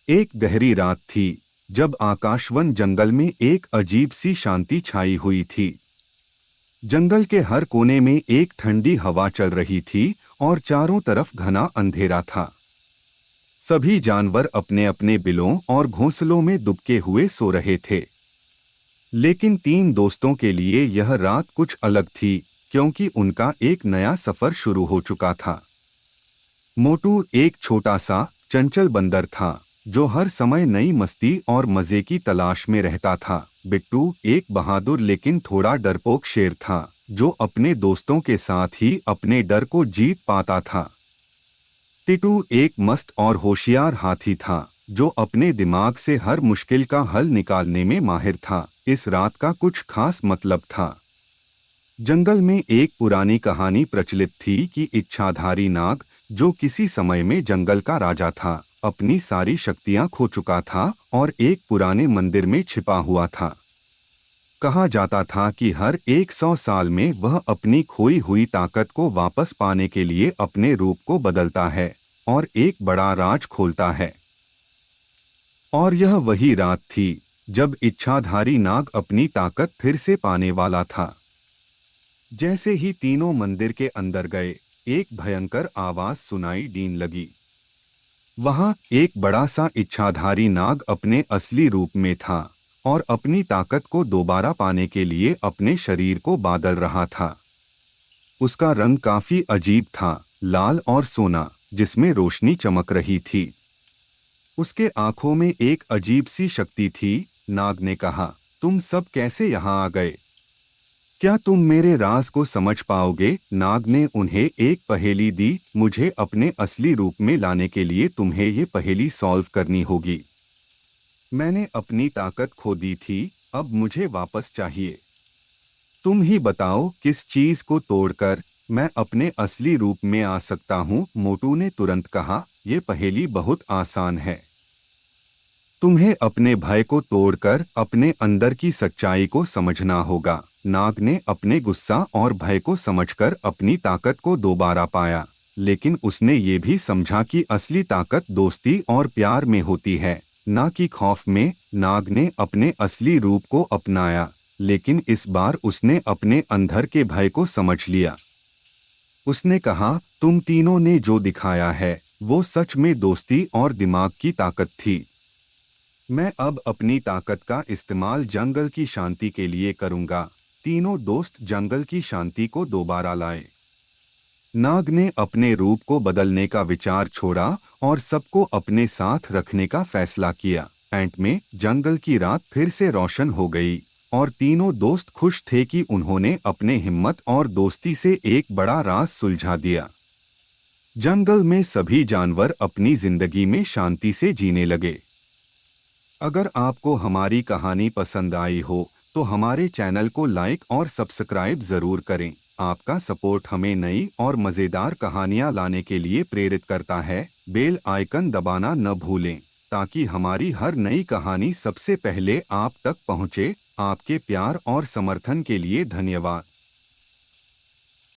एक गहरी रात थी जब आकाशवन जंगल में एक अजीब सी शांति छाई हुई थी। जंगल के हर कोने में एक ठंडी हवा चल रही थी और चारों तरफ घना अंधेरा था। सभी जानवर अपने अपने बिलों और घोंसलों में दुबके हुए सो रहे थे। लेकिन तीन दोस्तों के लिए यह रात कुछ अलग थी, क्योंकि उनका एक नया सफर शुरू हो चुका था। मोटू एक छोटा सा चंचल बंदर था जो हर समय नई मस्ती और मजे की तलाश में रहता था। बिट्टू एक बहादुर लेकिन थोड़ा डरपोक शेर था जो अपने दोस्तों के साथ ही अपने डर को जीत पाता था। टिटू एक मस्त और होशियार हाथी था जो अपने दिमाग से हर मुश्किल का हल निकालने में माहिर था। इस रात का कुछ खास मतलब था। जंगल में एक पुरानी कहानी प्रचलित थी कि इच्छाधारी नाग, जो किसी समय में जंगल का राजा था, अपनी सारी शक्तियां खो चुका था और एक पुराने मंदिर में छिपा हुआ था। कहा जाता था कि हर 100 साल में वह अपनी खोई हुई ताकत को वापस पाने के लिए अपने रूप को बदलता है और एक बड़ा राज खोलता है। और यह वही रात थी जब इच्छाधारी नाग अपनी ताकत फिर से पाने वाला था। जैसे ही तीनों मंदिर के अंदर गए, एक भयंकर आवाज सुनाई देने लगी। वहां एक बड़ा सा इच्छाधारी नाग अपने असली रूप में था और अपनी ताकत को दोबारा पाने के लिए अपने शरीर को बदल रहा था। उसका रंग काफी अजीब था, लाल और सोना, जिसमें रोशनी चमक रही थी। उसके आंखों में एक अजीब सी शक्ति थी। नाग ने कहा, तुम सब कैसे यहाँ आ गए? क्या तुम मेरे राज को समझ पाओगे? नाग ने उन्हें एक पहेली दी। मुझे अपने असली रूप में लाने के लिए तुम्हें ये पहेली सॉल्व करनी होगी। मैंने अपनी ताकत खो दी थी, अब मुझे वापस चाहिए। तुम ही बताओ किस चीज को तोड़कर मैं अपने असली रूप में आ सकता हूँ? मोटू ने तुरंत कहा, ये पहेली बहुत आसान है। तुम्हें अपने भय को तोड़कर अपने अंदर की सच्चाई को समझना होगा। नाग ने अपने गुस्सा और भय को समझकर अपनी ताकत को दोबारा पाया, लेकिन उसने ये भी समझा कि असली ताकत दोस्ती और प्यार में होती है, ना कि खौफ में। नाग ने अपने असली रूप को अपनाया, लेकिन इस बार उसने अपने अंदर के भय को समझ लिया। उसने कहा, तुम तीनों ने जो दिखाया है वो सच में दोस्ती और दिमाग की ताकत थी। मैं अब अपनी ताकत का इस्तेमाल जंगल की शांति के लिए करूंगा। तीनों दोस्त जंगल की शांति को दोबारा लाए। नाग ने अपने रूप को बदलने का विचार छोड़ा और सबको अपने साथ रखने का फैसला किया। एंट में जंगल की रात फिर से रोशन हो गई और तीनों दोस्त खुश थे कि उन्होंने अपने हिम्मत और दोस्ती से एक बड़ा राज सुलझा दिया। जंगल में सभी जानवर अपनी जिंदगी में शांति से जीने लगे। अगर आपको हमारी कहानी पसंद आई हो तो हमारे चैनल को लाइक और सब्सक्राइब ज़रूर करें। आपका सपोर्ट हमें नई और मज़ेदार कहानियाँ लाने के लिए प्रेरित करता है। बेल आइकन दबाना न भूलें ताकि हमारी हर नई कहानी सबसे पहले आप तक पहुँचे। आपके प्यार और समर्थन के लिए धन्यवाद।